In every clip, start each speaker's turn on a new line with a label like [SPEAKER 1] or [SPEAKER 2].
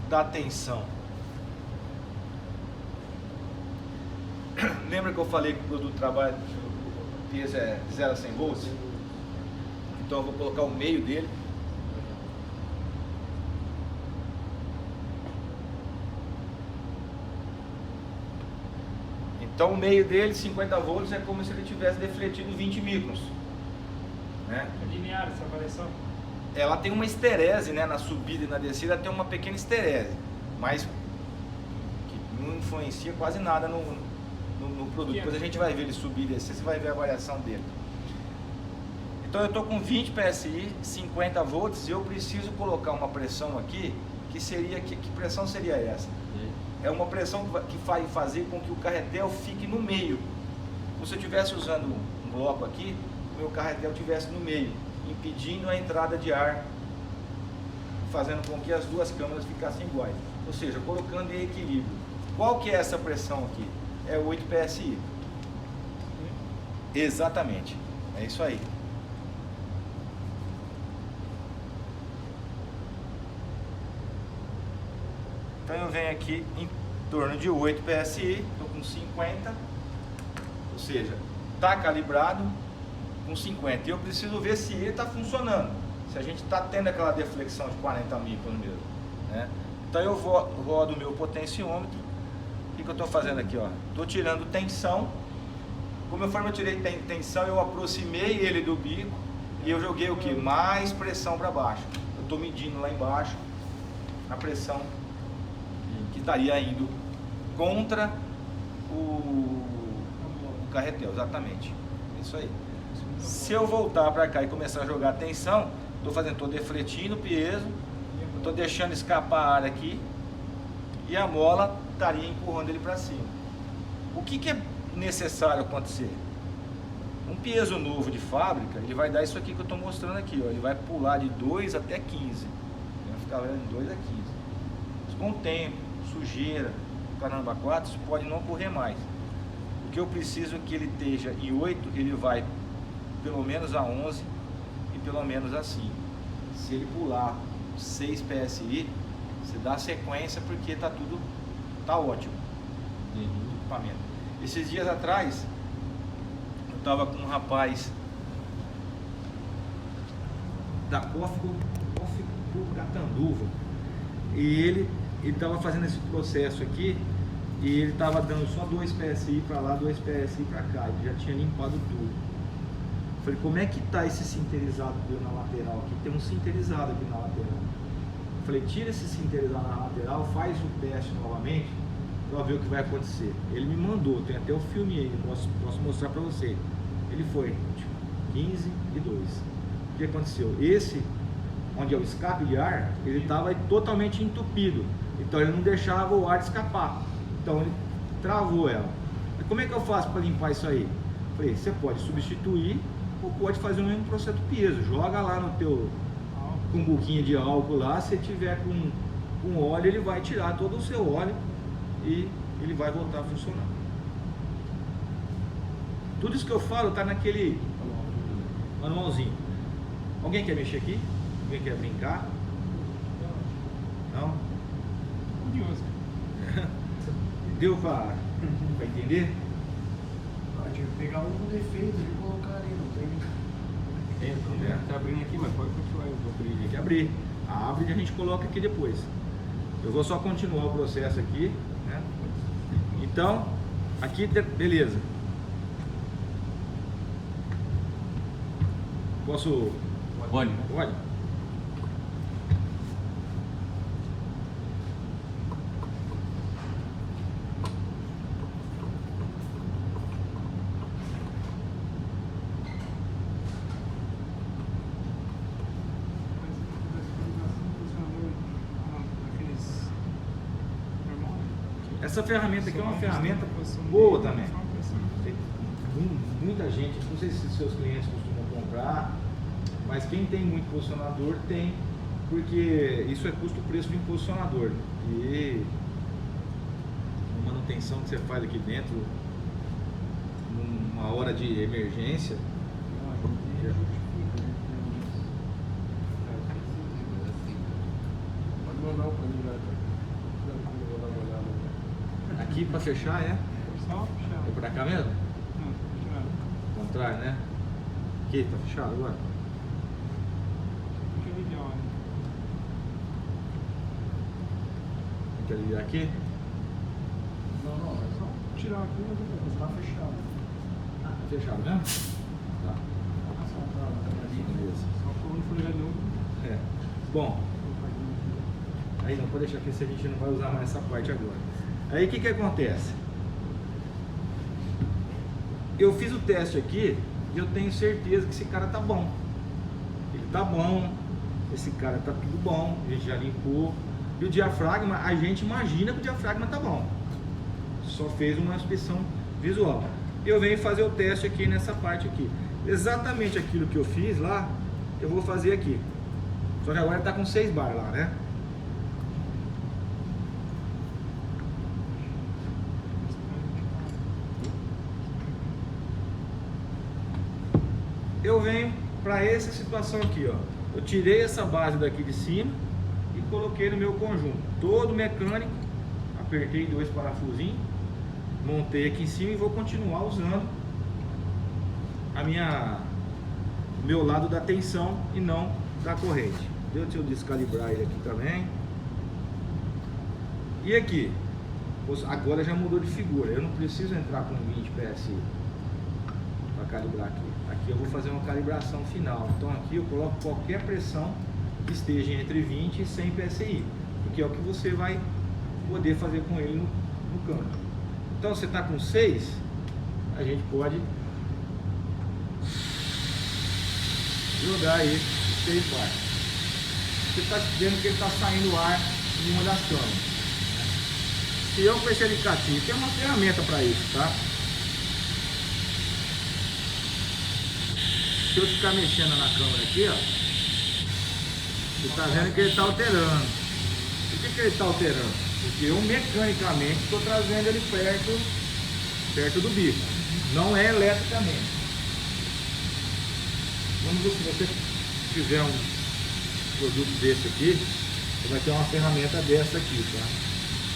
[SPEAKER 1] da tensão. Lembra que eu falei que o produto trabalha, o peso é 0 a 100 volts? Então eu vou colocar o meio dele. Então o meio dele, 50 volts, é como se ele tivesse defletido 20 microns. Né?
[SPEAKER 2] É linear essa variação?
[SPEAKER 1] Ela tem uma esterese, né? Na subida e na descida tem uma pequena esterese, mas que não influencia quase nada no produto. Depois a gente vai ver ele subir e descer, você vai ver a variação dele. Então eu estou com 20 PSI, 50 volts, e eu preciso colocar uma pressão aqui, que seria, que pressão seria essa? É uma pressão que vai fazer com que o carretel fique no meio. Se eu estivesse usando um bloco aqui, o meu carretel estivesse no meio, impedindo a entrada de ar, fazendo com que as duas câmaras ficassem iguais. Ou seja, colocando em equilíbrio. Qual que é essa pressão aqui? É 8 PSI. Exatamente. É isso aí. Então eu venho aqui em torno de 8 PSI, estou com 50, ou seja, está calibrado com 50. E eu preciso ver se ele está funcionando, se a gente está tendo aquela deflexão de 40 microns mesmo. Né? Então eu rodo o meu potenciômetro. O que eu estou fazendo aqui? Estou tirando tensão. Como eu tirei tensão, eu aproximei ele do bico e eu joguei o que? Mais pressão para baixo. Eu estou medindo lá embaixo a pressão que estaria indo contra o carretel, exatamente. É isso aí. Se eu voltar para cá e começar a jogar tensão, estou defletindo o piezo, estou deixando escapar a ar aqui e a mola estaria empurrando ele para cima. O que é necessário acontecer? Um piezo novo de fábrica, ele vai dar isso aqui que eu estou mostrando aqui, ó. Ele vai pular de 2 até 15. Vai ficar de 2 a 15. Mas com o tempo, sujeira, caramba 4, isso pode não ocorrer mais. O que eu preciso é que ele esteja em 8, ele vai pelo menos a 11 e pelo menos a 5. Se ele pular 6 PSI, você dá sequência porque tá ótimo. Equipamento. Esses dias atrás, eu estava com um rapaz da Cofco Catanduva e ele estava fazendo esse processo aqui e ele estava dando só 2 PSI para lá, 2 PSI para cá, ele já tinha limpado tudo. Eu falei, como é que tá esse sinterizado deu na lateral aqui? Tem um sinterizado aqui na lateral. Eu falei, tira esse sinterizado na lateral, faz o teste novamente para ver o que vai acontecer. Ele me mandou, tem até o filme aí, posso mostrar para você. Ele foi 15 e 2. O que aconteceu? Esse, onde é o escape de ar, ele estava totalmente entupido, então ele não deixava o ar escapar, então ele travou ela. Mas como é que eu faço para limpar isso aí? Eu falei, você pode substituir ou pode fazer o mesmo processo do peso, joga lá no teu cumbuquinha de álcool lá, se tiver com óleo, ele vai tirar todo o seu óleo e ele vai voltar a funcionar. Tudo isso que eu falo está naquele manualzinho. Alguém quer mexer aqui? Alguém quer brincar? Não?
[SPEAKER 2] Curioso.
[SPEAKER 1] Deu para entender?
[SPEAKER 3] Pode pegar um defeito e colocar ali, não tem.
[SPEAKER 4] Tá abrindo aqui, mas pode continuar. Eu vou abrir
[SPEAKER 1] Tem
[SPEAKER 4] aqui.
[SPEAKER 1] que abrir. A abre e a gente coloca aqui depois. Eu vou só continuar o processo aqui, né? Então, aqui, beleza. Posso?
[SPEAKER 4] Pode.
[SPEAKER 1] Pode? Essa ferramenta aqui é uma ferramenta boa também. Muita gente, não sei se seus clientes costumam comprar, mas quem tem muito posicionador tem, porque isso é custo-preço de um posicionador. E a manutenção que você faz aqui dentro, numa hora de emergência,
[SPEAKER 3] Pode mandar o candidato. tranquilo, vou dar uma olhada.
[SPEAKER 1] Aqui para fechar é?
[SPEAKER 2] Só fechar.
[SPEAKER 1] É para cá mesmo?
[SPEAKER 2] Não, fechar.
[SPEAKER 1] Ao contrário, né? Aqui, tá fechado agora?
[SPEAKER 2] Fica legal, né?
[SPEAKER 1] Tem que aliviar aqui?
[SPEAKER 3] Não, é só tirar aqui, mas tá fechado.
[SPEAKER 1] Tá fechado mesmo? Tá.
[SPEAKER 3] Só pra ali.
[SPEAKER 1] Beleza.
[SPEAKER 2] Só for no funerador.
[SPEAKER 1] É. Bom, aí não pode deixar que esse a gente não vai usar mais essa parte agora. Aí o que que acontece? Eu fiz o teste aqui e eu tenho certeza que esse cara tá bom. Ele tá bom, esse cara tá tudo bom, a gente já limpou. E o diafragma, a gente imagina que o diafragma tá bom. Só fez uma inspeção visual. Eu venho fazer o teste aqui nessa parte aqui. Exatamente aquilo que eu fiz lá, eu vou fazer aqui. Só que agora tá com 6 bar lá, né? Eu venho para essa situação aqui, ó. Eu tirei essa base daqui de cima e coloquei no meu conjunto. Todo mecânico, apertei 2 parafusinhos, montei aqui em cima e vou continuar usando o meu lado da tensão e não da corrente. Deixa eu descalibrar ele aqui também. E aqui, agora já mudou de figura. Eu não preciso entrar com 20 PSI para calibrar aqui. Aqui eu vou fazer uma calibração final. Então aqui eu coloco qualquer pressão que esteja entre 20 e 100 PSI, porque é o que você vai poder fazer com ele no campo. Então você está com 6, a gente pode jogar aí 6 bar. Você está vendo que ele está saindo ar em uma das câmeras. Se eu com esse alicatinho, tem uma ferramenta para isso, tá? Se eu ficar mexendo na câmera aqui, ó, você está vendo que ele está alterando. Por que ele está alterando? Porque eu mecanicamente estou trazendo ele perto do bico, não é eletricamente. Vamos ver, se você tiver um produto desse aqui, você vai ter uma ferramenta dessa aqui, tá?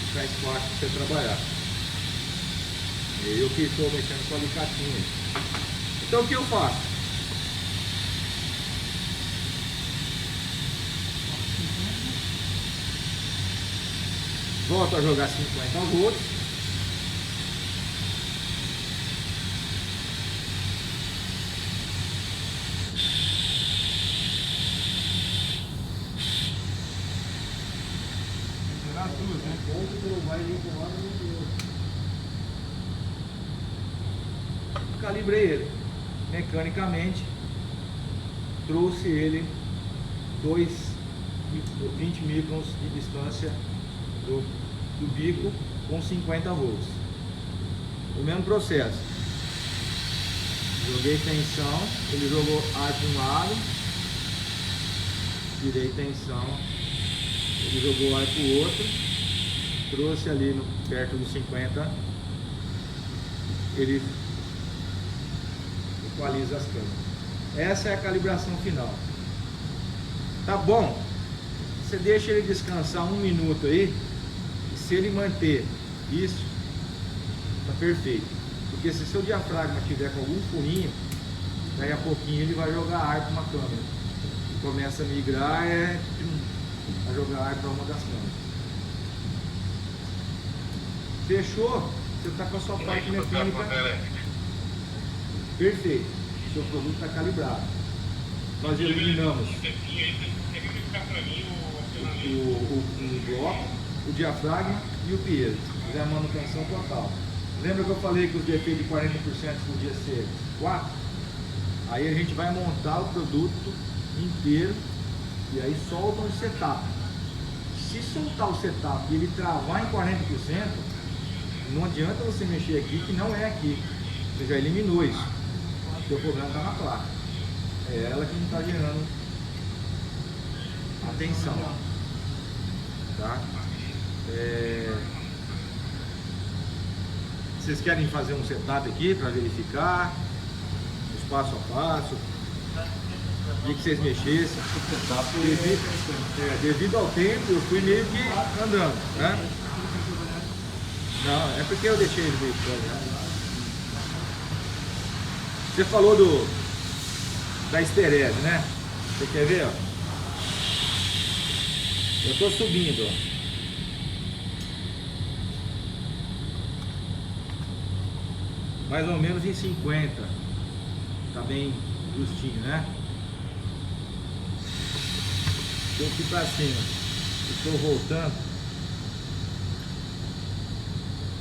[SPEAKER 1] Fica mais fácil para você trabalhar. Eu que estou mexendo com o alicatinho. Então o que eu faço? Volto a jogar 50 volts.
[SPEAKER 2] Zerar as duas, né?
[SPEAKER 3] Ponto que não vai nem para um lado nem para o outro.
[SPEAKER 1] Calibrei ele mecanicamente, trouxe ele 20 microns de distância do bico com 50 volts. O mesmo processo. Joguei tensão, ele jogou ar para um lado, tirei tensão, ele jogou ar para o outro, trouxe ali perto dos 50, ele equaliza as câmeras. Essa é a calibração final. Tá bom? Você deixa ele descansar 1 minuto aí, e se ele manter isso, tá perfeito. Porque se seu diafragma tiver com algum furinho, daí a pouquinho ele vai jogar ar para uma câmera. E começa a migrar a jogar ar para uma das câmeras. Fechou? Você está com a sua parte mecânica perfeito. Seu produto está calibrado. Nós eliminamos o bloco, o diafragma e o piezo. Fizer a manutenção total. Lembra que eu falei que os defeitos de 40% podia ser 4? Aí a gente vai montar o produto inteiro e aí solta o setup. Se soltar o setup e ele travar em 40%, não adianta você mexer aqui, que não é aqui. Você já eliminou isso. O seu problema está na placa. É ela que não está gerando a tensão. Tá? Vocês querem fazer um setup aqui para verificar os passo a passo? E que vocês mexessem. Devido ao tempo, eu fui meio que andando, né? Não, é porque eu deixei ele meio fora, né? Você falou da esterese, né? Você quer ver, ó? Eu tô subindo, ó. Mais ou menos em 50. Tá bem justinho, né? Estou aqui pra cima. Estou voltando.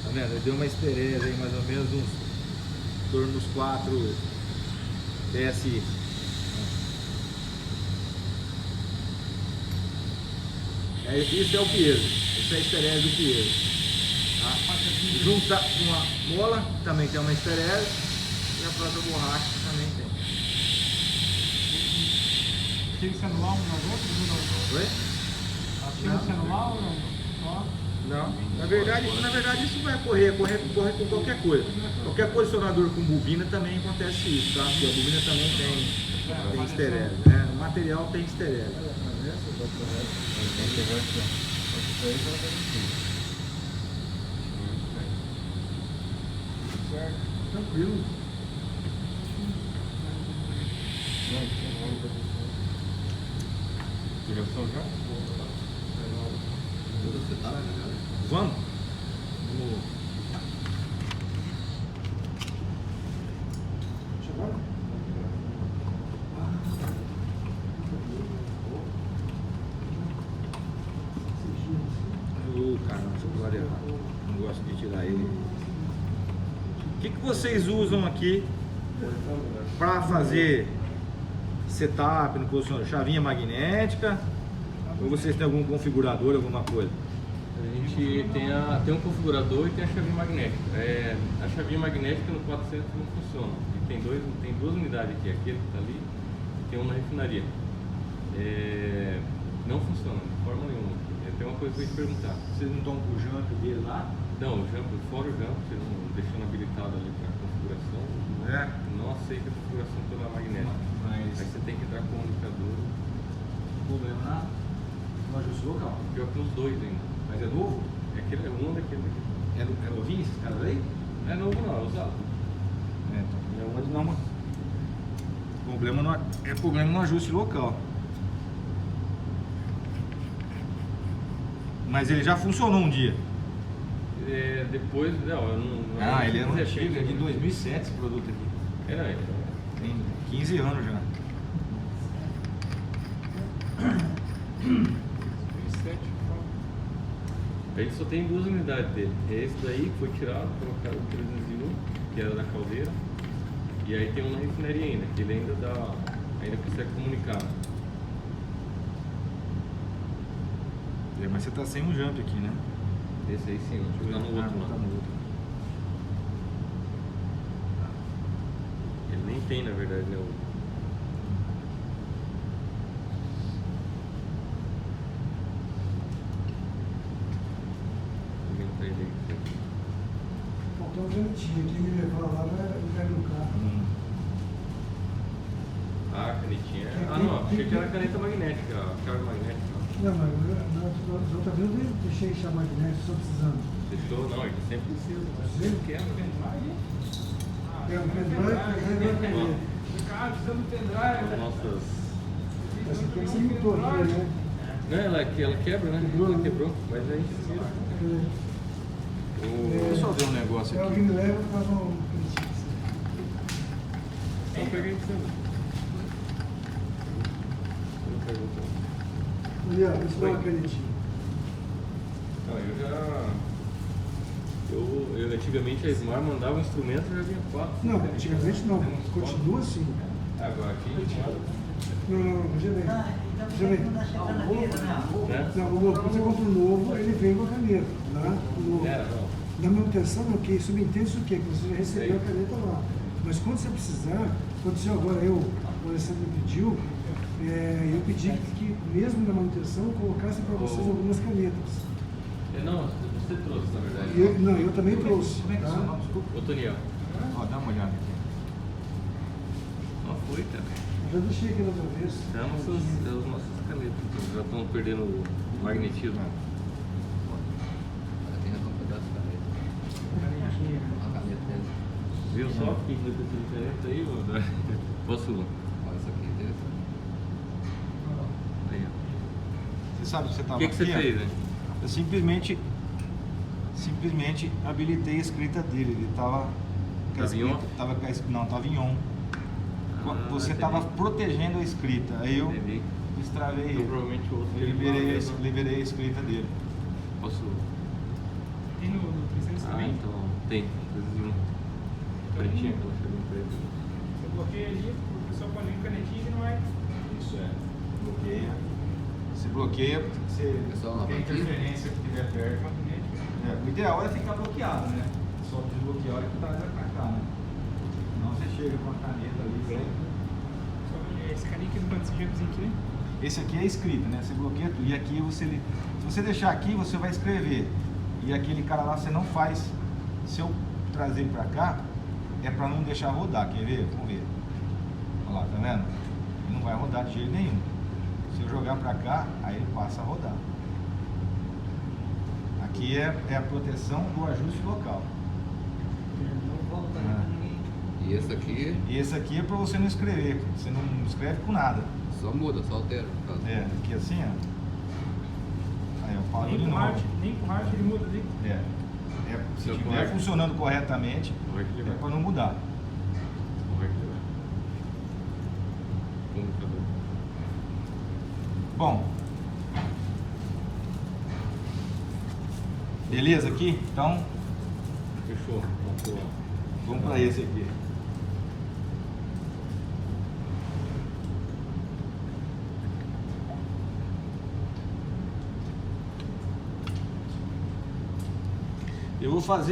[SPEAKER 1] Tá vendo? Ele deu uma esterese aí, mais ou menos uns em torno dos 4 PSI. Isso é o piezo. Isso é a esterese do piezo. Tá? Junta com a mola, também tem uma esterese. E a própria borracha também tem.
[SPEAKER 2] Tem que ser anular um nas outras?
[SPEAKER 1] Oi?
[SPEAKER 2] Tem que ser anular ou não? Só?
[SPEAKER 1] Não, na verdade isso vai correr com qualquer coisa. Qualquer posicionador com bobina também acontece isso, tá? Porque a bobina também tem esterese, né? O material tem esterese.
[SPEAKER 3] Tranquilo.
[SPEAKER 4] Direção já?
[SPEAKER 1] Vamos?
[SPEAKER 3] Chegou?
[SPEAKER 1] Caramba, esse celular é errado. Não gosto de tirar ele. O que vocês usam aqui para fazer setup no posicionador? Chavinha magnética? Ou vocês têm algum configurador, alguma coisa?
[SPEAKER 4] A gente tem um configurador e tem a chavinha magnética. A chavinha magnética no 400 não funciona. Tem duas unidades aqui, aquele que está ali e tem um na refinaria. Não funciona de forma nenhuma. Tem uma coisa que eu ia te perguntar.
[SPEAKER 1] Vocês não estão com o jump dele lá?
[SPEAKER 4] Não, o jump, fora o jump, você não deixando habilitado ali para configuração, não aceita a configuração pela magnética.
[SPEAKER 1] Mas
[SPEAKER 4] Aí você tem que entrar com o comunicador.
[SPEAKER 1] problema no ajuste local.
[SPEAKER 4] Pior que os dois ainda.
[SPEAKER 1] Mas é novo?
[SPEAKER 4] É um daquele aqui.
[SPEAKER 1] É novinho esses caras aí?
[SPEAKER 4] Não é novo não, é usado.
[SPEAKER 1] Então pode dar uma. Problema no ajuste local. Mas ele já funcionou um dia.
[SPEAKER 4] Depois, eu não
[SPEAKER 1] Ele é
[SPEAKER 4] fiz
[SPEAKER 1] antigo,
[SPEAKER 4] efeito
[SPEAKER 1] é de
[SPEAKER 4] ainda.
[SPEAKER 1] 2007 esse produto aqui. Tem 15 anos já.
[SPEAKER 2] 7.
[SPEAKER 4] A gente só tem duas unidades dele. É esse daí que foi tirado, colocaram o 301, que era da caldeira. E aí tem um na refinaria ainda, que ele ainda consegue comunicar.
[SPEAKER 1] Mas você tá sem um jump aqui, né?
[SPEAKER 4] Esse aí sim, deixa eu ver no outro
[SPEAKER 1] Tá
[SPEAKER 4] lá.
[SPEAKER 1] no outro.
[SPEAKER 4] Ele nem tem, na verdade, né? Vou aumentar ele aqui.
[SPEAKER 3] Faltou um garotinho aqui me levar lá, vai no carro.
[SPEAKER 4] Ah, a canetinha. Não, achei que era caneta magnética, a chave magnética.
[SPEAKER 3] Não, mas na outra vez eu deixei chamar de magnético, só precisando.
[SPEAKER 4] Deixou? Não, ele sempre precisa. Sempre quebra.
[SPEAKER 3] É um pendrive,
[SPEAKER 2] Cara, precisa do pendrive.
[SPEAKER 4] Nossas.
[SPEAKER 3] essa aqui você mutou aqui, né?
[SPEAKER 4] Não, ela quebra, né? Ela quebrou, mas aí tira.
[SPEAKER 1] Deixa eu só ver um negócio
[SPEAKER 3] É,
[SPEAKER 1] aqui.
[SPEAKER 3] alguém me leva, eu tava um
[SPEAKER 4] Então pega aí pra você. Não perguntou.
[SPEAKER 3] Ali, ó, isso dá uma canetinha.
[SPEAKER 4] Não, eu antigamente a Smart mandava um instrumento e já vinha 4.
[SPEAKER 3] Não, antigamente não, continua assim.
[SPEAKER 4] Agora aqui.
[SPEAKER 3] Não, veja bem. Veja bem.
[SPEAKER 4] Né?
[SPEAKER 3] Não, quando você compra um novo, ele vem com a caneta, né? O novo.
[SPEAKER 4] Não.
[SPEAKER 3] Na manutenção, o que? Subentende-se o quê? Que você já recebeu a caneta lá. Mas quando você precisar, aconteceu agora, o Alessandro me pediu, eu pedi que mesmo na manutenção, colocasse para vocês algumas canetas.
[SPEAKER 4] Não, você trouxe, na verdade.
[SPEAKER 3] Eu também trouxe.
[SPEAKER 1] Como é que é o seu
[SPEAKER 3] Tá?
[SPEAKER 1] nome? Desculpa.
[SPEAKER 4] Ô, Toniel.
[SPEAKER 1] Ó, dá uma olhada aqui.
[SPEAKER 4] Não foi, cara.
[SPEAKER 3] Eu já deixei aqui na outra vez.
[SPEAKER 4] As nossas canetas já estão perdendo o magnetismo.
[SPEAKER 5] Tem um pedaço da letra.
[SPEAKER 4] Viu só que tem diferença aí? Posso?
[SPEAKER 5] Olha isso aqui, interessante.
[SPEAKER 4] Aí, ó.
[SPEAKER 1] Você sabe que você
[SPEAKER 4] O
[SPEAKER 1] estava
[SPEAKER 4] que você fez, né?
[SPEAKER 1] Eu simplesmente habilitei a escrita dele. Ele estava
[SPEAKER 4] Tava em on?
[SPEAKER 1] Não, estava em on. Você estava
[SPEAKER 4] entendi.
[SPEAKER 1] protegendo a escrita. Aí eu
[SPEAKER 4] Entendi.
[SPEAKER 1] destravei
[SPEAKER 4] Então,
[SPEAKER 1] ele.
[SPEAKER 4] provavelmente o outro
[SPEAKER 1] Liberei a escrita dele.
[SPEAKER 4] Posso?
[SPEAKER 2] Tem no 300 também?
[SPEAKER 4] Então tem. Pretinha, aquela chegou em preto.
[SPEAKER 2] Você bloqueia ali, o pessoal pode vir canetinha e não vai.
[SPEAKER 1] Isso é. Bloqueia. Se bloqueia, você
[SPEAKER 5] Pessoal,
[SPEAKER 1] qualquer
[SPEAKER 5] aqui.
[SPEAKER 1] interferência que tiver perto. O ideal é ficar bloqueado, né? Só desbloquear a hora que tá pra cá, né? Senão você chega com a caneta ali.
[SPEAKER 2] Esse carinha aqui do banco de aqui, né?
[SPEAKER 1] Esse aqui é a escrita, né? Você bloqueia tudo. E aqui se você deixar aqui, você vai escrever. E aquele cara lá você não faz. Se eu trazer pra cá, é pra não deixar rodar. Quer ver? Vamos ver. Olha lá, tá vendo? Ele não vai rodar de jeito nenhum. Se eu jogar pra cá, aí ele passa a rodar. Aqui é a proteção do ajuste local.
[SPEAKER 5] E esse aqui
[SPEAKER 1] E esse aqui é pra você não escrever. Você não escreve com nada.
[SPEAKER 5] só muda, só altera. no caso.
[SPEAKER 1] É, aqui assim, ó. Aí eu falo de
[SPEAKER 2] Nem com
[SPEAKER 1] novo.
[SPEAKER 2] hard ele muda ali.
[SPEAKER 1] Se
[SPEAKER 4] Se eu
[SPEAKER 1] estiver
[SPEAKER 4] for-
[SPEAKER 1] funcionando corretamente,
[SPEAKER 4] Vai que ele
[SPEAKER 1] é
[SPEAKER 4] vai.
[SPEAKER 1] para não mudar.
[SPEAKER 4] Vai que ele vai. Computador.
[SPEAKER 1] Bom. Beleza aqui? Então,
[SPEAKER 4] Fechou.
[SPEAKER 1] vamos para esse aqui.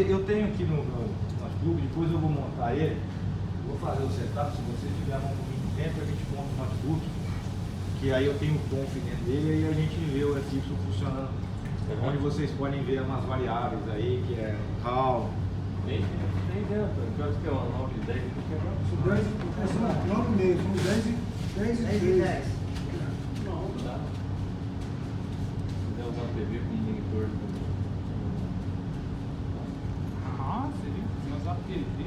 [SPEAKER 1] Eu tenho aqui no notebook, depois eu vou montar ele. Vou fazer o setup, se você tiver um pouquinho de tempo, a gente monta o notebook. Que aí eu tenho o conf dentro dele e a gente vê o fixo funcionando. Onde vocês podem ver umas variáveis aí, que é HAL.
[SPEAKER 4] Tem dentro. Que horas que é? 9 e 10 aqui agora?
[SPEAKER 3] São 10, não, 9 e meio, são 10 e 3.
[SPEAKER 4] Não dá. Se der usar TV com monitor.
[SPEAKER 2] Ah, seria. Mas a TV.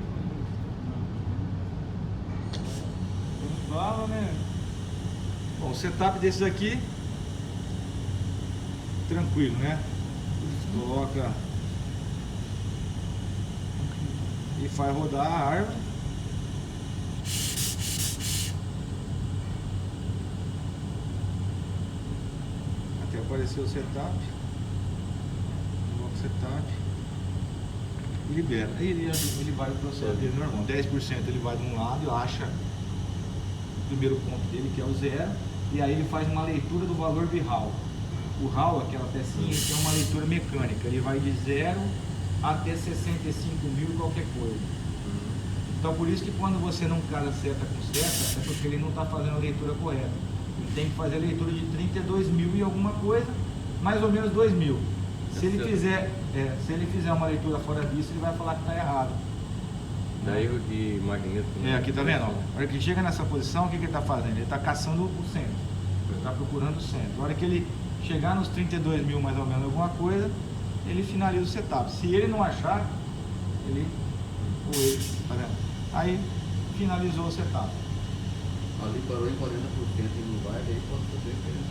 [SPEAKER 2] Não fala, né?
[SPEAKER 1] Bom, o setup desses aqui, tranquilo, né? Coloca e faz rodar a árvore. Até aparecer o setup. Coloca o setup e libera. Aí ele vai pro processo dele normal. 10% ele vai de um lado e acha o primeiro ponto dele, que é o 0, e aí ele faz uma leitura do valor de HAL. O HAL, aquela pecinha, ele tem uma leitura mecânica, ele vai de 0 até 65 mil e qualquer coisa. Então por isso que quando você não casa seta com seta, é porque ele não está fazendo a leitura correta. Ele tem que fazer a leitura de 32 mil e alguma coisa, mais ou menos 2 mil. Se ele fizer uma leitura fora disso, ele vai falar que está errado.
[SPEAKER 4] Dá erro de magneto.
[SPEAKER 1] Aqui tá vendo? A hora que chega nessa posição, o que ele está fazendo? Ele está caçando o centro. Ele está procurando o centro. A hora que ele chegar nos 32 mil mais ou menos alguma coisa, ele finaliza o setup. Se ele não achar, tá vendo? Aí finalizou o setup.
[SPEAKER 5] Ali parou em 40% e não vai, daí pode saber que ele...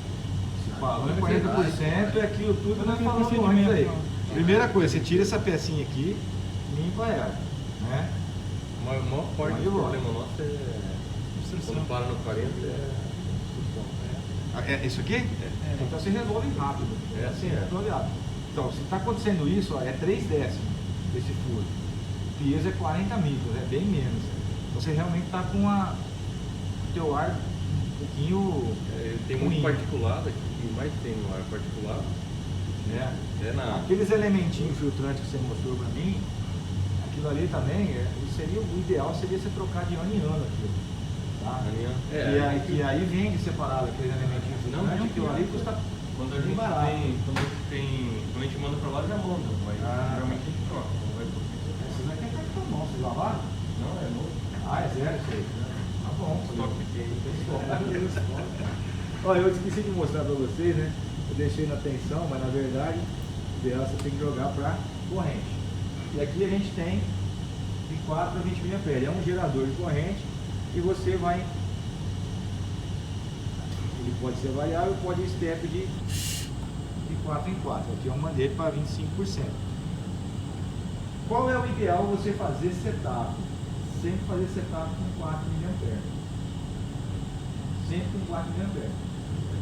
[SPEAKER 1] Falou em 40% é aquilo tudo que nós falamos antes aí. Primeira coisa, você tira essa pecinha aqui, limpa ela, né?
[SPEAKER 4] O maior forte
[SPEAKER 1] Aí,
[SPEAKER 4] do
[SPEAKER 1] ó.
[SPEAKER 4] problema nosso é. Quando para no 40
[SPEAKER 1] Isso aqui? Então você resolve rápido.
[SPEAKER 4] É assim, é.
[SPEAKER 1] Resolve rápido. Então, se está acontecendo isso, ó, é 3 décimos esse furo. O peso é 40 micros, é bem menos. Você realmente está com o teu ar um pouquinho
[SPEAKER 4] tem muito
[SPEAKER 1] ruim.
[SPEAKER 4] particulado aqui, o que mais tem no ar particulado.
[SPEAKER 1] Né?
[SPEAKER 4] É na.
[SPEAKER 1] Aqueles elementinhos filtrantes que você mostrou para mim, aquilo ali também, o ideal seria você trocar de ano em ano aquilo. Tá? Que aí vende separado aqueles elementinhos filtrantes, aquilo ali custa
[SPEAKER 4] Quando a
[SPEAKER 1] bem
[SPEAKER 4] gente
[SPEAKER 1] barato.
[SPEAKER 4] quando a gente manda pra lá já monta, mas geralmente a gente troca. Não vai por
[SPEAKER 1] Esses aqui é cartão bom, vocês lavaram?
[SPEAKER 4] Não, é novo.
[SPEAKER 1] Ah, é zero isso aí. Tá bom.
[SPEAKER 4] Estoque pequeno.
[SPEAKER 1] Olha, eu esqueci de mostrar pra vocês, né? Eu deixei na tensão, mas na verdade, o ideal você tem que jogar pra corrente. E aqui a gente tem 24 a 20 mA. É um gerador de corrente e você vai... Ele pode ser variável, pode step de 4 em 4. Aqui é uma dele para 25%. Qual é o ideal você fazer setup? Sempre fazer setup com 4 mA. Sempre com 4 mA.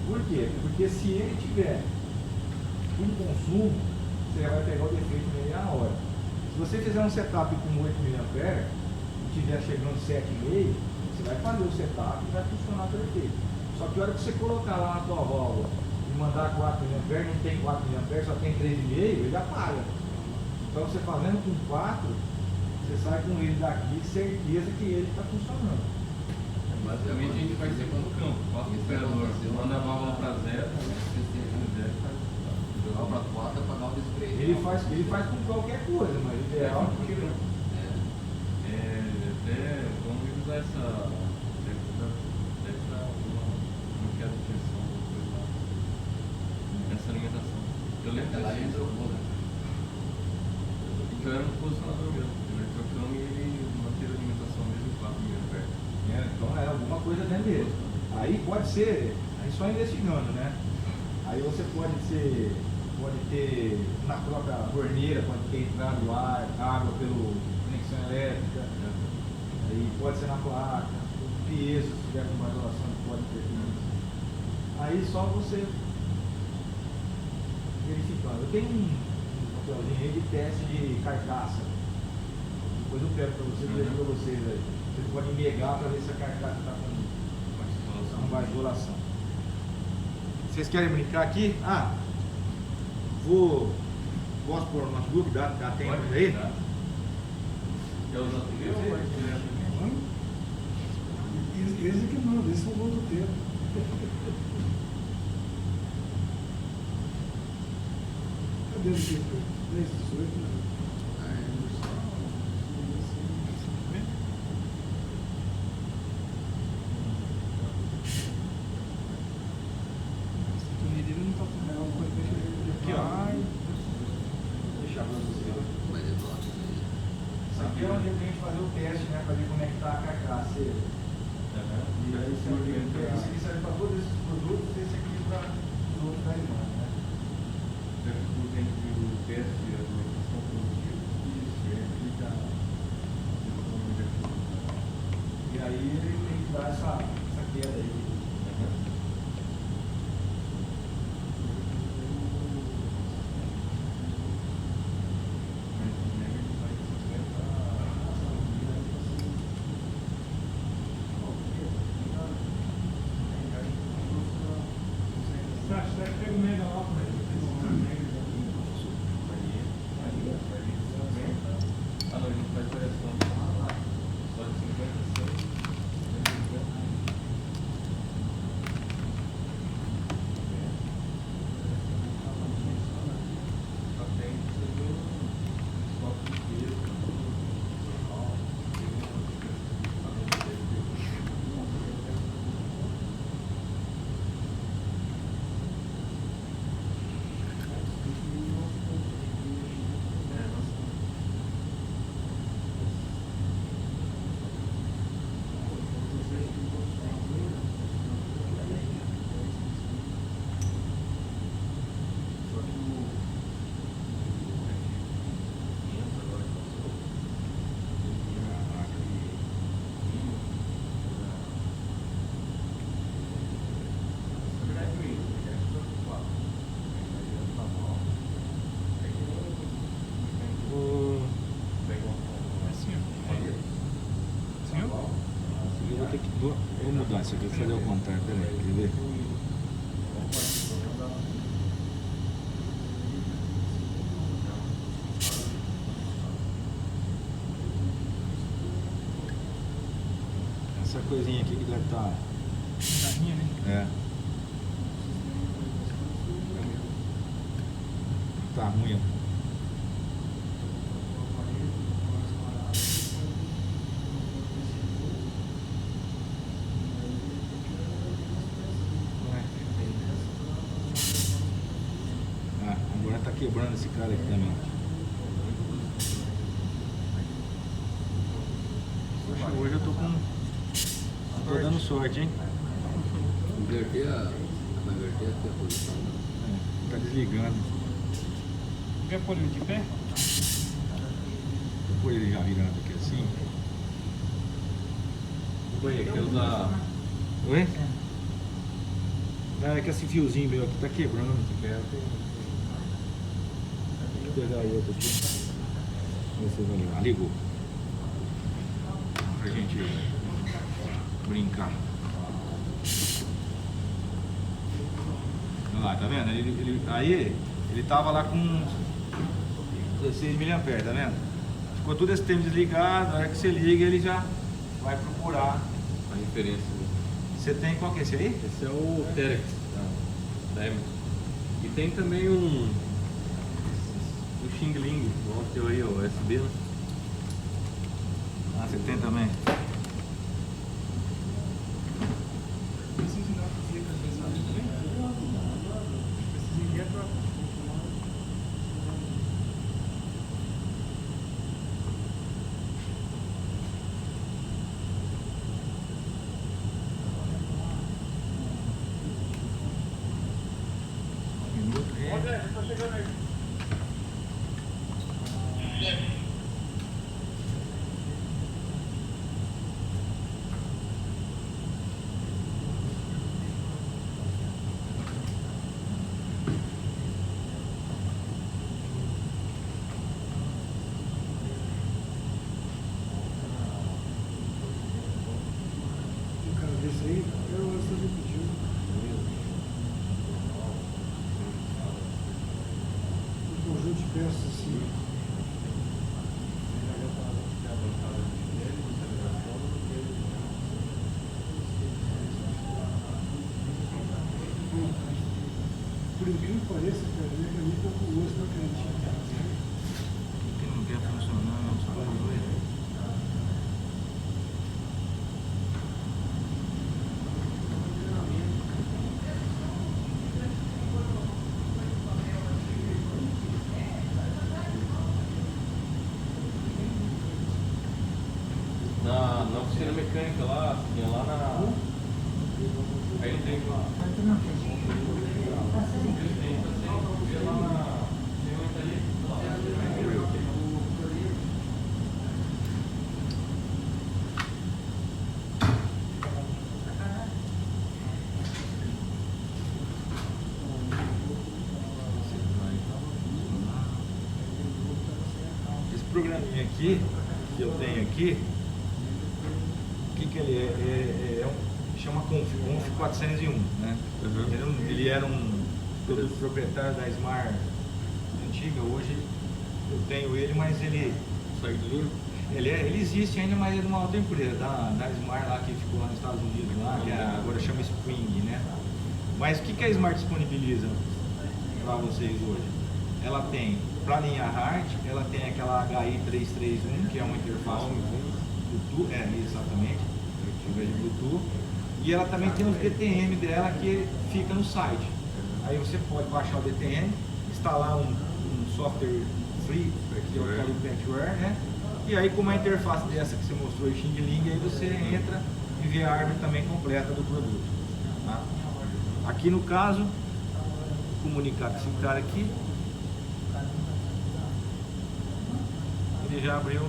[SPEAKER 1] Por quê? Porque se ele tiver um consumo, você vai pegar o defeito nele na hora. Se você fizer um setup com 8 mA e estiver chegando 7,5, você vai fazer o setup e vai funcionar perfeito. Só que a hora que você colocar lá na tua válvula e mandar 4 mA, não tem 4 mA, só tem 3,5, ele apaga. Então você fazendo com 4, você sai com ele daqui, certeza que ele está funcionando.
[SPEAKER 4] Basicamente a gente faz isso no campo, passa o operador, manda a válvula para zero,
[SPEAKER 5] Jogar para 4 para dar o display.
[SPEAKER 1] Ele faz com qualquer coisa, mas o ideal é que
[SPEAKER 4] até vamos usar essa não quero tensão, essa alimentação. Eu lembro
[SPEAKER 5] Ela
[SPEAKER 4] disso.
[SPEAKER 5] trocou, né?
[SPEAKER 4] Então era um posicionador mesmo, ele trocando e ele manteve a alimentação mesmo em 4 mA.
[SPEAKER 1] então é alguma coisa dentro dele. Aí pode ser, aí só investigando, né? Aí você pode ter na própria torneira, pode ter entrado água pela conexão elétrica, aí pode ser na placa, o piezo, se tiver com vazolação, pode ter isso. Aí só você verificando. Eu tenho um papelzinho aí de teste de carcaça. Depois eu pego para vocês, vejo para vocês aí. Vocês podem pegar para ver se a carcaça está com vazolação. Vocês querem brincar aqui? Posso pôr no nosso grupo? Dá tempo aí?
[SPEAKER 4] Quer usar o teu ou vai direto?
[SPEAKER 3] Esse aqui não, esse é o outro tempo. Cadê o tempo? 10, 18, não.
[SPEAKER 1] Aqui, ó. Deixa pra vocês.
[SPEAKER 5] Mas é bloco.
[SPEAKER 1] Isso aqui é onde a gente fazer o teste, né? Para ver como é que tá a carcaça. E aí esse aqui serve para todos esses produtos, esse aqui para os outros da irmã, né?
[SPEAKER 4] Entre o teste e a alimentação produtiva ele já
[SPEAKER 1] E aí ele tem que dar essa queda aí.
[SPEAKER 2] Pega o mega lá para ele.
[SPEAKER 4] não, a gente faz variação só de 56.
[SPEAKER 1] Vou mudar isso aqui, vou fazer o contrário, peraí, quer ver? Essa coisinha aqui que deve estar...
[SPEAKER 2] Garrinha, né?
[SPEAKER 1] É. Tá ruim, ó. Agora tá quebrando esse cara aqui também. Poxa, hoje eu tô com... Tô dando sorte, hein?
[SPEAKER 5] Inverter vai inverter aqui a posição.
[SPEAKER 1] Tá desligando.
[SPEAKER 2] Quer pôr ele de pé?
[SPEAKER 1] Vou pôr ele já virando aqui assim.
[SPEAKER 4] Foi aquele da.
[SPEAKER 1] Oi? Não, é que esse fiozinho meu aqui tá quebrando.
[SPEAKER 4] Deixa
[SPEAKER 1] Vou pegar outro aqui. Vamos ver se vai ligar. Ligou. Pra gente brincar. Olha lá, tá vendo? Ele tava lá com 16 mA, tá vendo? Ficou todo esse tempo desligado, na hora que você liga ele já vai procurar.
[SPEAKER 4] a referência. Né?
[SPEAKER 1] Você tem qual que é esse aí?
[SPEAKER 4] Esse é o Terex da Emerson. E tem também o Xing Ling, igual o teu aí, o USB, né?
[SPEAKER 1] Ah, você tem também?
[SPEAKER 2] Precisa dar uma física às vezes ali também? Precisa ir a troca.
[SPEAKER 1] Um minuto.
[SPEAKER 2] Tá chegando aí.
[SPEAKER 3] Um cara desse aí, eu gosto de pedir. Um conjunto de peças assim. Por incrível que pareça, cara, minha caneta tá com gosto da canetinha.
[SPEAKER 1] Que não quer funcionar, não sabe doido.
[SPEAKER 4] Na oficina mecânica lá, tinha lá na. Aí não tem lá.
[SPEAKER 1] Esse programinha aqui, que eu tenho aqui, o que ele é? Chama Conf 401, né?
[SPEAKER 4] Uhum.
[SPEAKER 1] Ele era um produto proprietário da Smart antiga, hoje eu tenho ele, mas ele existe ainda, mas é de uma outra empresa, da Smart lá que ficou lá nos Estados Unidos, lá, que agora chama Spring, né? Mas o que a Smart disponibiliza para vocês hoje? Ela tem, para a linha hard, ela tem aquela HI331, que é uma interface Bluetooth, exatamente, através de Bluetooth, e ela também tem os DTM dela que fica no site. Aí você pode baixar o DTM, instalar um software free, que é o Patchware, né? E aí com uma interface dessa que você mostrou em Xing Ling, aí você entra e vê a árvore também completa do produto. Tá? Aqui no caso, vou comunicar com esse cara aqui. Ele já abriu.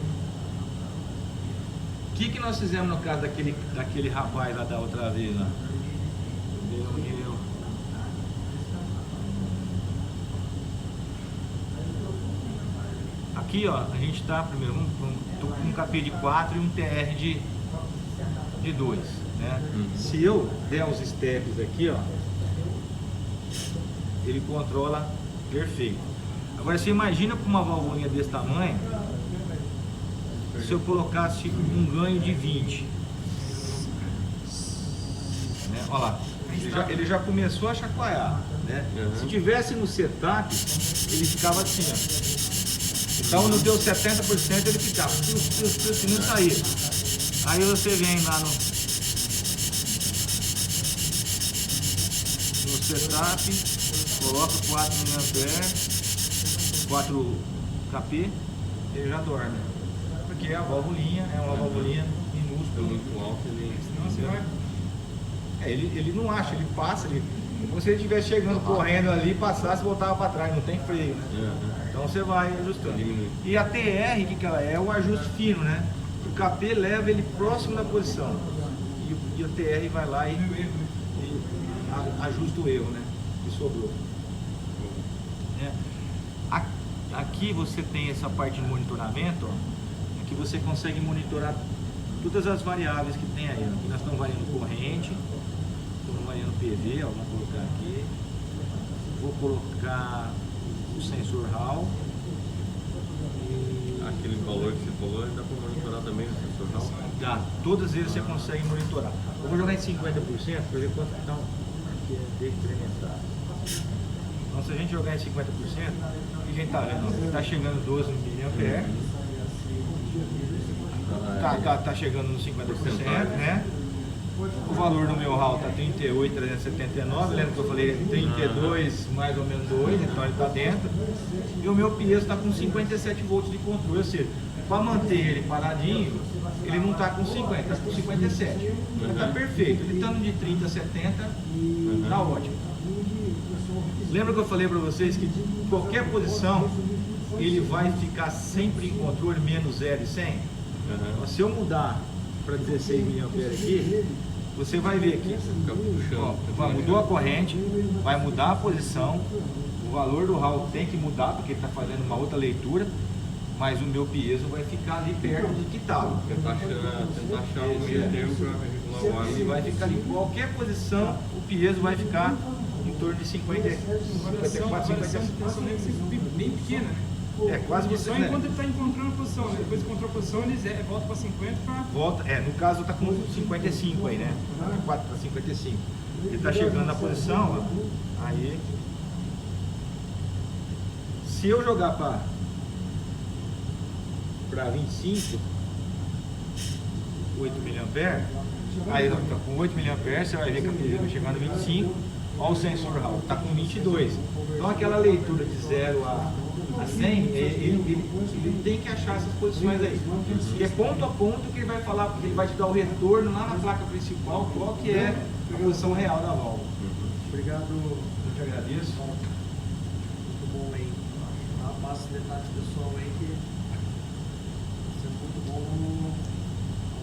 [SPEAKER 1] O que nós fizemos no caso daquele rapaz lá da outra vez lá? Deu. Aqui ó, a gente tá primeiro tô com um KP de 4 e um TR de 2, né? Se eu der os steps aqui ó, ele controla perfeito. Agora você imagina com uma valvulinha desse tamanho, se eu colocasse um ganho de 20, né? Olha lá, ele já começou a chacoalhar, né? Se tivesse no setup, ele ficava assim, ó. Então não deu 70%, ele ficava, se não sair. Aí você vem lá no setup, coloca 4 mA, 4 kp, ele já dorme. Porque a válvulinha é uma válvulinha minúsculo.
[SPEAKER 4] muito alto, ele...
[SPEAKER 2] Senão você vai.
[SPEAKER 1] Ele não acha, ele passa, como se ele estivesse chegando correndo ali, passasse e voltava para trás, não tem freio, né? Então você vai ajustando.
[SPEAKER 4] Diminui.
[SPEAKER 1] E a TR, que ela é? É o ajuste fino, né? O KP leva ele próximo da posição. E a TR vai lá e ajusta o erro, né? Que sobrou. É. Aqui você tem essa parte de monitoramento, ó. Aqui você consegue monitorar todas as variáveis que tem aí. Aqui nós estamos variando corrente, estamos variando PV, ó, vamos colocar aqui. Vou colocar o sensor Hall.
[SPEAKER 4] Aquele valor que você falou, dá para monitorar também no sensor Hall?
[SPEAKER 1] Dá, todas eles você consegue monitorar. Eu vou jogar em 50% para ver quanto que está aqui é decrementar. Então se a gente jogar em 50%, o que a gente está vendo? Está chegando 12 mA, tá chegando nos 50%, né? O valor do meu Hall está 38.379, lembra que eu falei 32 mais ou menos 2, então ele está dentro. E o meu piezo está com 57 volts de controle, ou seja, para manter ele paradinho, ele não está com 50, está com 57. Está perfeito, ele estando de 30 a 70, está ótimo. Lembra que eu falei para vocês que qualquer posição ele vai ficar sempre em controle menos 0 e 100? Se eu mudar para 16 mA aqui, você vai ver aqui, ó, mudou a corrente, vai mudar a posição, o valor do Hall tem que mudar porque ele está fazendo uma outra leitura, mas o meu piezo vai ficar ali perto de que estava.
[SPEAKER 4] Tentar achar o meio termo para regular o ar.
[SPEAKER 1] Ele vai ficar ali, em qualquer posição, o piezo vai ficar em torno de 54, 55.
[SPEAKER 2] Posição deve ser bem pequena, né?
[SPEAKER 1] É, quase
[SPEAKER 2] Porque
[SPEAKER 1] você,
[SPEAKER 2] só
[SPEAKER 1] né?
[SPEAKER 2] enquanto ele está encontrando a posição, né? Depois que encontrou a posição, ele volta para 50 para.
[SPEAKER 1] Volta, no caso tá com 55 aí, né? 4 para 55. Ele tá chegando na posição, ó, aí. Se eu jogar para 25, 8 mA, aí tá com 8 mA, você vai ver que ele vai chegar no 25. Olha o sensor Hall, está com 22. Então aquela leitura de 0 a 100, ele tem que achar essas posições aí. Que é ponto a ponto que ele vai falar, porque ele vai te dar o retorno lá na placa principal, qual que é a posição real da válvula.
[SPEAKER 3] Obrigado.
[SPEAKER 1] Eu te agradeço.
[SPEAKER 3] Muito bom aí. Passa detalhes pessoal aí que isso é muito bom. Vamos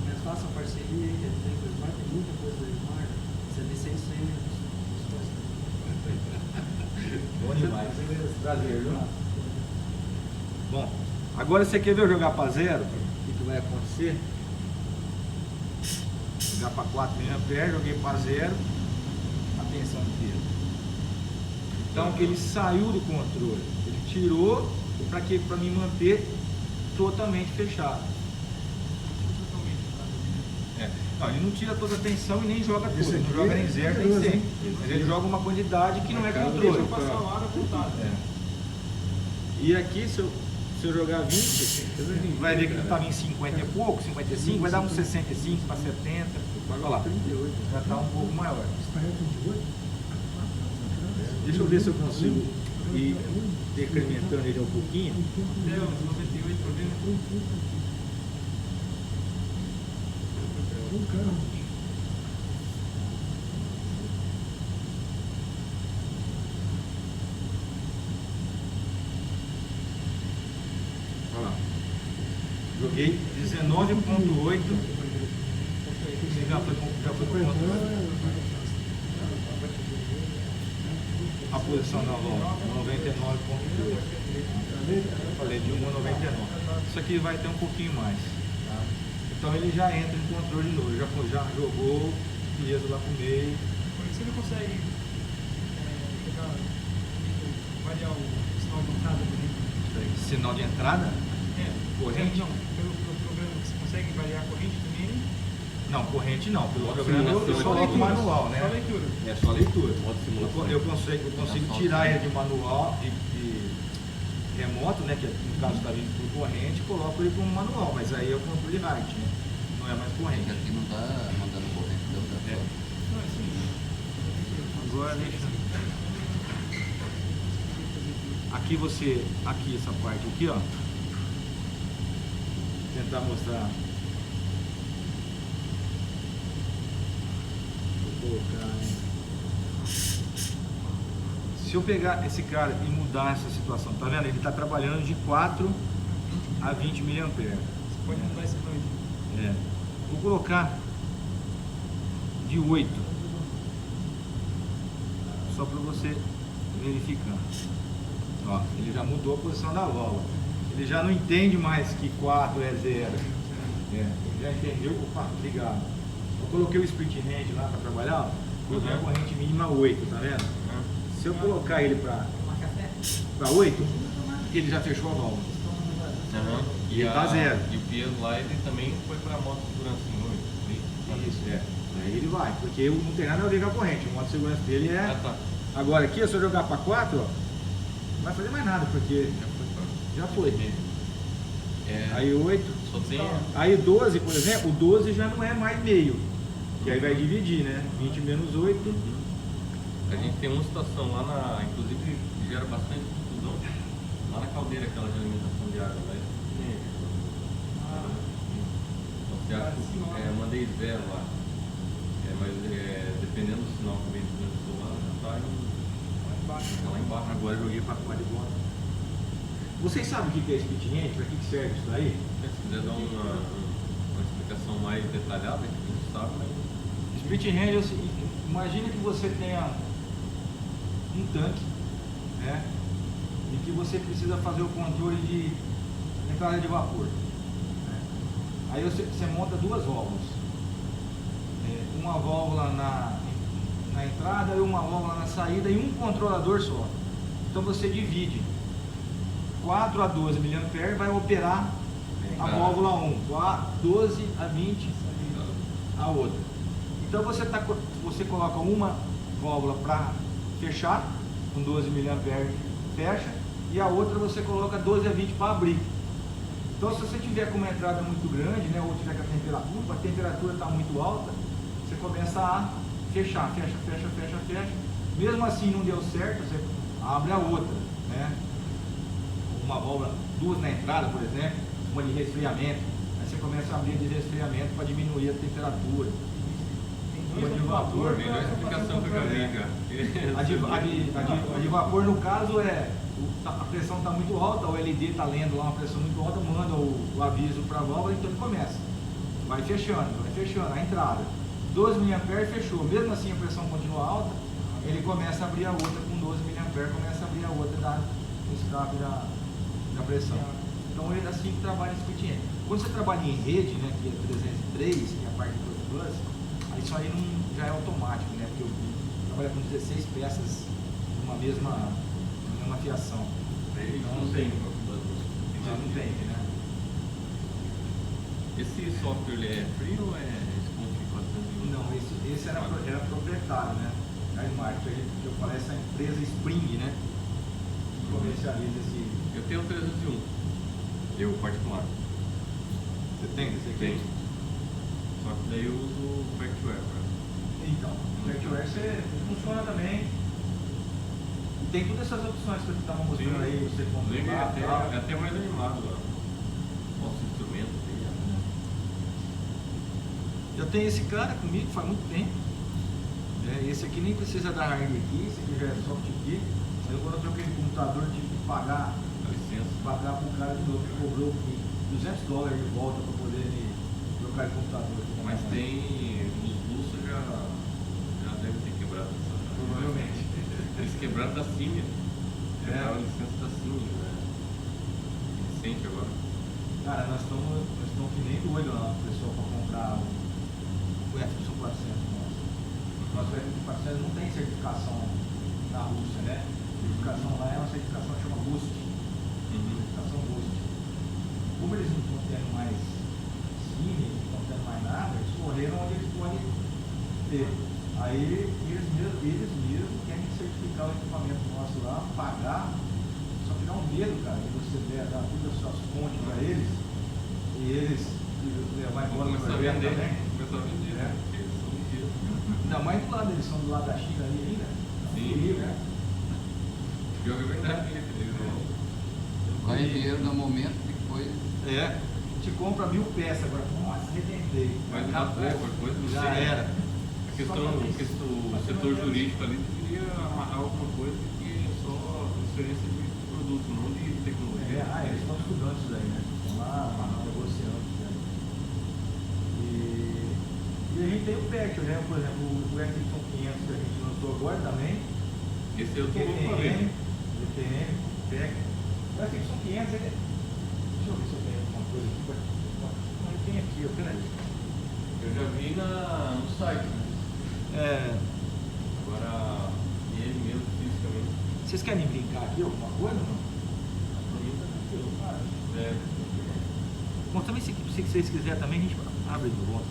[SPEAKER 3] aumentar essa parceria aí que a gente tem com o Smart, tem muita coisa da Smart. Você é licença aí.
[SPEAKER 1] Bom demais. Prazer, viu? Bom, agora você quer ver eu jogar para 0? O que vai acontecer? Jogar para 4 mA, joguei para 0. Atenção no peso. Então ele saiu do controle. Ele tirou para me manter totalmente fechado. Não, ele não tira toda a tensão e nem joga tudo. Ele não joga nem 0 nem 100. Mas ele joga uma quantidade que não é controle.
[SPEAKER 2] Passar o ar à vontade.
[SPEAKER 1] E aqui, se eu jogar 20, vai ver que ele estava em 50 e pouco, 55, vai dar uns 65 para 70. Olha lá, já está um pouco maior. Deixa eu ver se eu consigo ir decrementando ele um pouquinho.
[SPEAKER 2] Até os 98 por dentro.
[SPEAKER 1] Olha lá. Joguei 19.8. Já foi controle. A posição da volta, 99.2. Falei de 1,99. Isso aqui vai ter um pouquinho mais. Tá? Então ele já entra em controle de novo. Já jogou o peso lá pro meio.
[SPEAKER 2] Você não consegue variar o sinal de entrada também?
[SPEAKER 1] Sinal de entrada? Corrente?
[SPEAKER 2] Não, pelo programa você consegue variar a corrente também?
[SPEAKER 1] Não, corrente não. Pelo programa eu só coloco manual, né?
[SPEAKER 2] Só leitura.
[SPEAKER 1] É só leitura.
[SPEAKER 4] Simulação.
[SPEAKER 1] Eu consigo tirar ele de manual, de remoto, né? Que no caso está vindo por corrente, coloco ele como manual, mas aí é o controle hard, né? Não é mais corrente.
[SPEAKER 5] Porque aqui não está mandando corrente, deu pra
[SPEAKER 1] É.
[SPEAKER 2] Não, assim.
[SPEAKER 1] Agora deixa. Aqui essa parte aqui, ó. Vou tentar mostrar. colocar, hein? Se eu pegar esse cara e mudar essa situação, tá vendo? Ele está trabalhando de 4 a 20 mA.
[SPEAKER 2] Você pode mudar esse band.
[SPEAKER 1] É. Vou colocar de 8. Só para você verificar. Ó, ele já mudou a posição da válvula. Ele já não entende mais que 4 é 0. Ele já entendeu. Opa, ligado. Eu coloquei o split hand lá para trabalhar, ó. Coloquei a corrente mínima 8, tá vendo? Se eu colocar ele para 8, ele já fechou a válvula.
[SPEAKER 4] E
[SPEAKER 1] tá zero.
[SPEAKER 4] E o Piano lá ele também foi para a moto de segurança em 8.
[SPEAKER 1] Isso, Aí ele vai, porque não tem nada a ver com a corrente. O modo de segurança dele é.
[SPEAKER 4] Ah, tá.
[SPEAKER 1] Agora aqui, se eu jogar para 4, ó, não vai fazer mais nada, porque já foi.
[SPEAKER 4] É,
[SPEAKER 1] Aí 8.
[SPEAKER 4] só tem.
[SPEAKER 1] Aí 12, por exemplo, o 12 já não é mais meio. Que aí vai dividir, né? 20 menos 8.
[SPEAKER 4] A gente tem uma situação lá na. Inclusive gera bastante confusão. Lá na caldeira, aquela de alimentação de água. Lá, você acha que eu mandei 0 lá. Mas dependendo do sinal que vem do celular, já está lá embaixo.
[SPEAKER 1] Agora eu joguei para 4 e bota. Vocês sabem o que é split hand? Para que serve isso daí?
[SPEAKER 4] Se quiser dar uma explicação mais detalhada, que a gente sabe, mas.
[SPEAKER 1] Split hand é o seguinte: imagina que você tenha um tanque, né? E que você precisa fazer o controle de entrada de vapor. Né? Aí você monta 2 válvulas. Uma válvula na entrada e uma válvula na saída e um controlador só. Então você divide 4 a 12 mA vai operar a válvula 1, 12 a 20 a outra. Então você coloca uma válvula para fechar, com 12 mA fecha, e a outra você coloca 12 a 20 para abrir. Então se você tiver com uma entrada muito grande, né, ou tiver com a temperatura está muito alta, você começa a fechar, fecha. Mesmo assim não deu certo, você abre a outra, né? Uma válvula, 2 na entrada, por exemplo, uma de resfriamento. Aí você começa a abrir de resfriamento para diminuir a temperatura. Uma de vapor,
[SPEAKER 4] Melhor explicação que eu já vi, cara.
[SPEAKER 1] a de vapor, no caso, a pressão está muito alta, o LED está lendo lá uma pressão muito alta, manda o aviso para a válvula, então ele começa. Vai fechando, a entrada. 12 mA fechou, mesmo assim a pressão continua alta, ele começa a abrir a outra com 12 mA, começa a abrir a outra no escape da pressão. Então é assim que trabalha esse split hand. Quando você trabalha em rede, né, que é 303, que é a parte do plus, aí isso aí já é automático, né, porque eu trabalho com 16 peças numa mesma fiação.
[SPEAKER 4] Então não tem.
[SPEAKER 1] Não tem, né?
[SPEAKER 4] Esse software ele é free ou é Response 401?
[SPEAKER 1] Não, esse era proprietário, né? Da Smart, que eu falei, essa empresa Spring, né? Que comercializa esse.
[SPEAKER 4] Eu tenho o 301, eu particular.
[SPEAKER 1] Você tem? Você
[SPEAKER 4] Tem. Só que daí eu uso o Factware.
[SPEAKER 1] Então, o Factware funciona também. E tem todas essas opções que eu estava mostrando aí, você controlar.
[SPEAKER 4] É até mais animado lá. Nosso instrumento aí.
[SPEAKER 1] Eu tenho esse cara comigo faz muito tempo. Esse aqui nem precisa da hard aqui, esse aqui já é soft aqui. Eu quando eu troquei o computador tive que pagar
[SPEAKER 4] Dá licença.
[SPEAKER 1] para o cara de novo, que cobrou $200 de volta para poder trocar o computador.
[SPEAKER 4] Mas tem. Os russos já devem ter quebrado essa.
[SPEAKER 1] Provavelmente.
[SPEAKER 4] Eles quebraram da Simia. Quebraram a licença da Simia, né? Recente agora.
[SPEAKER 1] Cara, nós estamos que nem doido lá, o pessoal, para comprar o Epson 400 nosso. Nosso Epson 400 não tem certificação na Rússia, né? A certificação lá é uma certificação que chama GOST. Certificação GOST. Como eles não estão tendo mais Cine, não estão tendo mais nada, eles correram onde eles podem ter. Aí eles mesmos querem certificar o equipamento nosso lá, pagar. Só que dá um medo, cara, de você dar todas as suas fontes para eles e eles levar embora
[SPEAKER 4] Começar a
[SPEAKER 1] projeto
[SPEAKER 4] vender,
[SPEAKER 1] também.
[SPEAKER 4] Começar a vender,
[SPEAKER 1] É.
[SPEAKER 4] porque eles são ligeiros.
[SPEAKER 1] Ainda mais do lado, eles são do lado da China ali ainda.
[SPEAKER 4] Sim.
[SPEAKER 1] Frio, né?
[SPEAKER 4] Pior que é verdade,
[SPEAKER 5] Ganha dinheiro no momento, depois.
[SPEAKER 1] É. A gente compra 1000 peças agora. Nossa, arrebentei.
[SPEAKER 4] Mas não dá pouco, coisa não
[SPEAKER 1] Já
[SPEAKER 4] sei.
[SPEAKER 1] era.
[SPEAKER 4] O setor jurídico ali deveria amarrar alguma coisa que é só transferência de produto, não de tecnologia.
[SPEAKER 1] Eles estão estudando isso daí, né? Estão lá negociando isso daí. E a gente tem o PEC, né? Por exemplo, o FY500 que a gente lançou agora também.
[SPEAKER 4] Esse eu tô louco pra ver.
[SPEAKER 1] GTM, PEC. O FY500, ele... Deixa eu ver se eu tenho alguma coisa aqui. Não, ele tem aqui, ó, peraí.
[SPEAKER 4] Eu já vi no site, né? Agora, ele mesmo, fisicamente.
[SPEAKER 1] Vocês querem brincar aqui alguma coisa ou não? Bom, também se vocês quiserem também, a gente abre de volta.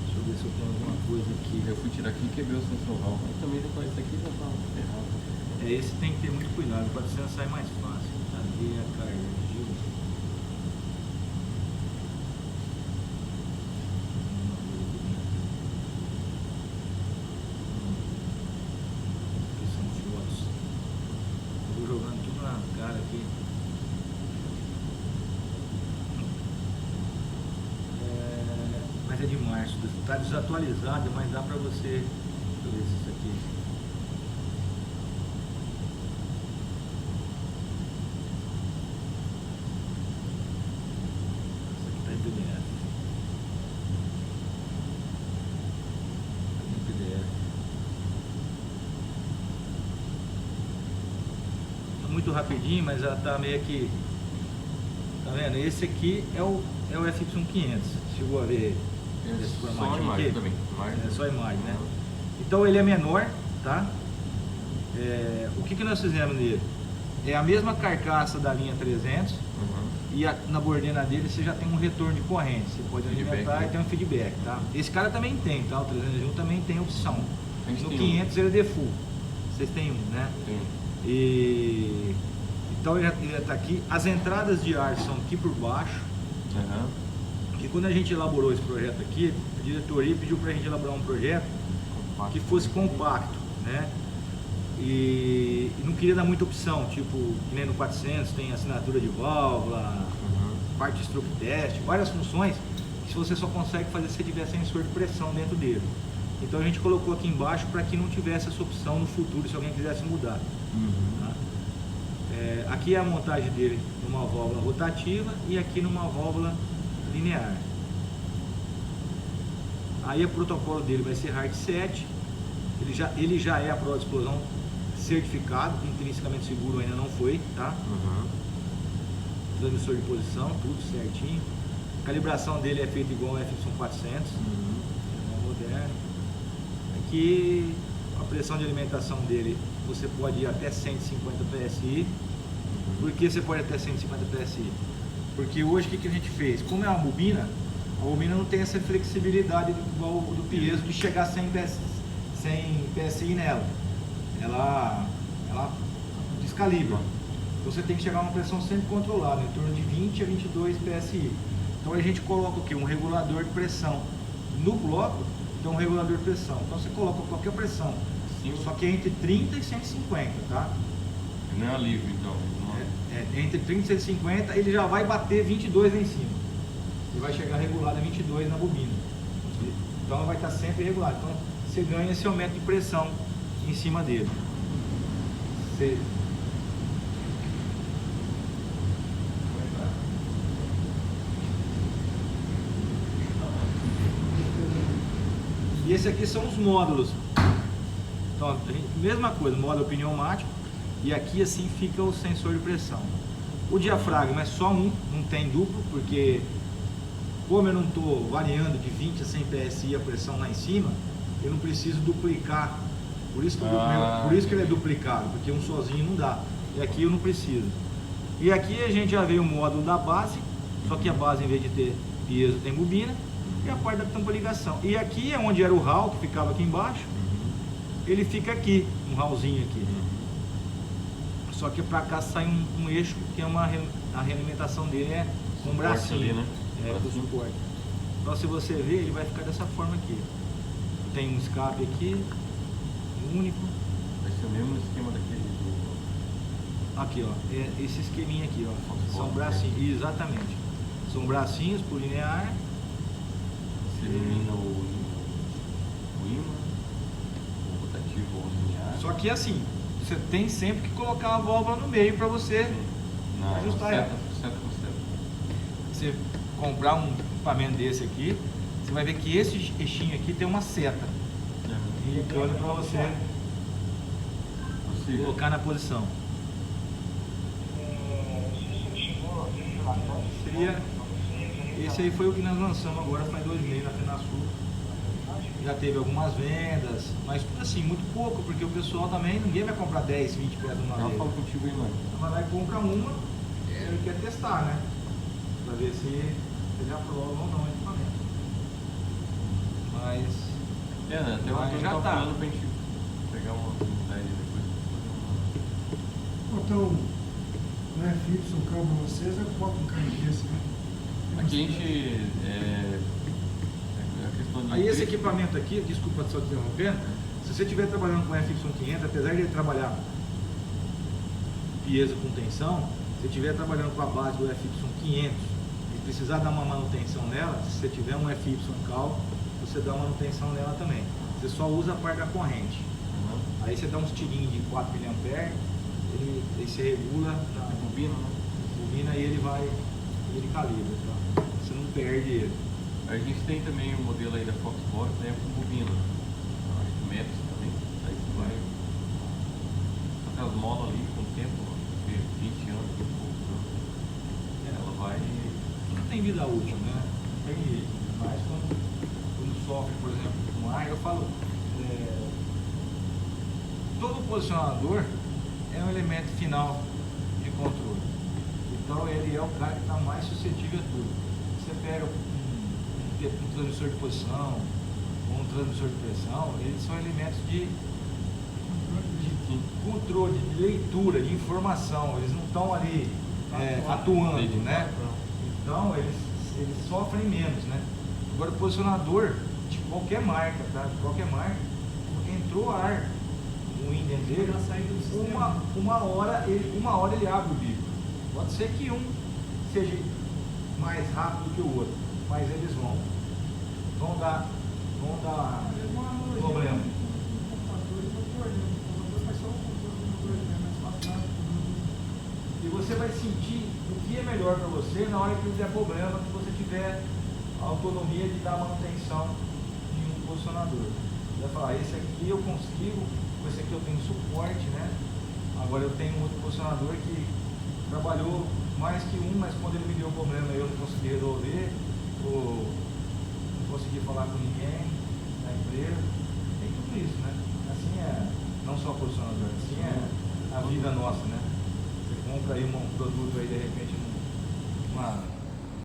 [SPEAKER 1] Deixa eu ver se eu tenho alguma coisa aqui.
[SPEAKER 4] Eu fui tirar aqui e quebrei o sensor. Eu também depois isso aqui já tá ferrado.
[SPEAKER 1] Esse tem que ter muito cuidado, pode ser sair mais fácil. Cadê a carga? Mas é de março, está desatualizado, mas dá para você. Deixa eu ver se isso aqui. Isso aqui está em PDF. Está em PDF. Está muito rapidinho, mas já está meio que. Tá vendo? Esse aqui é o FY500. Chegou a ver esse
[SPEAKER 4] só a imagem aqui? Também.
[SPEAKER 1] É só a imagem, né? Então ele é menor, tá? O que nós fizemos nele? É a mesma carcaça da linha 300 e na bordena dele você já tem um retorno de corrente. Você pode alimentar e tem um feedback, tá?Esse cara também tem, tá? O 301 também tem opção. No 500 ele é default. Vocês têm um, né? Tem. Então ele está aqui. As entradas de ar são aqui por baixo. Porque quando a gente elaborou esse projeto aqui, a diretoria pediu para a gente elaborar um projeto que fosse compacto, né? E não queria dar muita opção, tipo, que nem no 400 tem assinatura de válvula, parte de stroke test, várias funções que você só consegue fazer se tiver sensor de pressão dentro dele. Então a gente colocou aqui embaixo para que não tivesse essa opção no futuro se alguém quisesse mudar. Tá? Aqui é a montagem dele numa válvula rotativa e aqui numa válvula linear. Aí o protocolo dele vai ser Hard 7. Ele já é a prova de explosão certificado, intrinsecamente seguro ainda não foi, tá? Transmissor de posição, tudo certinho. A calibração dele é feita igual ao FY400, é moderno. Aqui a pressão de alimentação dele, você pode ir até 150 PSI. Por que você pode ir até 150 PSI? Porque hoje o que a gente fez? Como é uma bobina, a bobina não tem essa flexibilidade igual do piezo de chegar a 100 PSI nela. Ela descalibra. Então você tem que chegar a uma pressão sempre controlada, em torno de 20 a 22 PSI. Então a gente coloca o quê? Um regulador de pressão. No bloco tem um regulador de pressão. Então você coloca qualquer pressão. Só que é entre 30 e 150, tá?
[SPEAKER 4] Não é alívio então.
[SPEAKER 1] Entre 30 e 150 ele já vai bater 22 lá em cima. Ele vai chegar regulado a 22 na bobina. Então ela vai estar sempre regulada. Então você ganha esse aumento de pressão em cima dele. E esse aqui são os módulos. Então, mesma coisa, módulo pneumático. E aqui assim fica o sensor de pressão. O diafragma é só um, não tem duplo, porque como eu não estou variando de 20 a 100 PSI a pressão lá em cima, eu não preciso duplicar. Por isso que ele é duplicado, porque um sozinho não dá. E aqui eu não preciso. E aqui a gente já vê o módulo da base, só que a base, em vez de ter piezo, tem bobina, e a parte da tampa ligação. E aqui é onde era o hall, que ficava aqui embaixo, ele fica aqui, um hallzinho aqui. Só que para cá sai um eixo, que é a realimentação dele é com um bracinho.
[SPEAKER 4] Ali, né?
[SPEAKER 1] Com suporte. Então se você ver, ele vai ficar dessa forma aqui. Tem um escape aqui, único.
[SPEAKER 4] Vai ser o mesmo esquema daquele do...
[SPEAKER 1] Aqui, ó, esse esqueminha aqui, ó, são bracinhos, exatamente. São bracinhos por linear
[SPEAKER 4] Você elimina o ímã, o rotativo ou o linear.
[SPEAKER 1] Só que assim, você tem sempre que colocar a válvula no meio para você
[SPEAKER 4] Não,
[SPEAKER 1] ajustar ela.
[SPEAKER 4] seta por seta.
[SPEAKER 1] Você comprar um equipamento desse aqui, você vai ver que esse eixinho aqui tem uma seta indicando para você colocar na posição. Esse aí foi o que nós lançamos agora faz 2 meses na FenaSul. Já teve algumas vendas, mas tudo assim, muito pouco, porque o pessoal também, ninguém vai comprar 10, 20 peças de uma
[SPEAKER 4] Ela
[SPEAKER 1] vez.
[SPEAKER 4] fala contigo aí, mano.
[SPEAKER 1] Vai lá e compra uma, ele quer testar, né? Pra ver se ele aprova ou não o equipamento. Mas
[SPEAKER 4] Até uma
[SPEAKER 1] Mas
[SPEAKER 4] coisa
[SPEAKER 1] já
[SPEAKER 4] que eu tava
[SPEAKER 1] tá.
[SPEAKER 4] falando pra gente pegar uma oportunidade depois.
[SPEAKER 3] Então, não é fixo um carro para vocês, eu boto um carro desse, né?
[SPEAKER 4] Aqui a gente. A questão de.
[SPEAKER 1] aí esse equipamento aqui, desculpa só te interrompendo, se você estiver trabalhando com FY500, apesar de ele trabalhar piezo com tensão, se estiver trabalhando com a base do FY500 e precisar dar uma manutenção nela, se você tiver um FY Cal, você dá uma manutenção nela também. Você só usa a parte da corrente.
[SPEAKER 4] Uhum.
[SPEAKER 1] Aí você dá uns tirinhos de 4 mA, ele se regula na
[SPEAKER 4] Bobina, né?
[SPEAKER 1] bobina e ele calibra, tá? Você não perde ele.
[SPEAKER 4] A gente tem também o modelo aí da Foxbox, né? Com bobina. Acho que metros também. Aí você vai. Só que as molas ali com o tempo, acho que 20 anos, 20 e poucos anos, ela vai.
[SPEAKER 1] Tudo tem vida útil, né? Não tem jeito. Mas quando sofre, por exemplo, com ar, eu falo, todo posicionador é um elemento final de controle. Então ele é o cara que está mais suscetível a tudo. Você pega um transmissor de posição, ou um transmissor de pressão, eles são elementos de controle, de leitura, de informação. Eles não estão ali atuando, né? Então eles sofrem menos, né? Agora o posicionador de qualquer marca, tá? De qualquer marca, entrou ar no inder dele, uma hora ele abre o bico. Pode ser que um seja mais rápido que o outro, mas eles vão dar problema. E você vai sentir o que é melhor para você na hora que der problema, que você tiver a autonomia de dar manutenção de um posicionador. Você vai falar, esse aqui eu consigo, esse aqui eu tenho suporte, né? Agora eu tenho um outro posicionador que trabalhou mais que um, mas quando ele me deu problema eu não consegui resolver, ou não consegui falar com ninguém na empresa. Tem tudo isso, né? Assim é, não só posicionador, assim é a vida nossa, né? Você compra aí um produto aí de repente uma